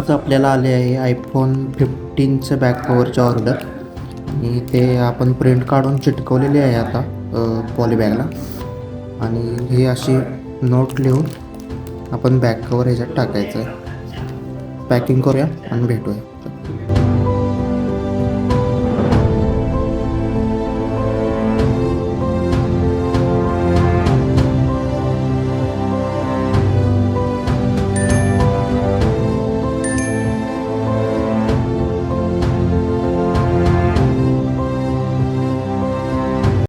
आत्ताच आपल्याला आले आहे iPhone 15चं बॅक कवरची ऑर्डर आणि ते आपण प्रिंट काढून चिटकवलेली आहे आता पॉलीबॅगला. आणि हे अशी नोट लिहून आपण बॅक कवर ह्याच्यात टाकायचं आहे. पॅकिंग करूया आणि भेटूया.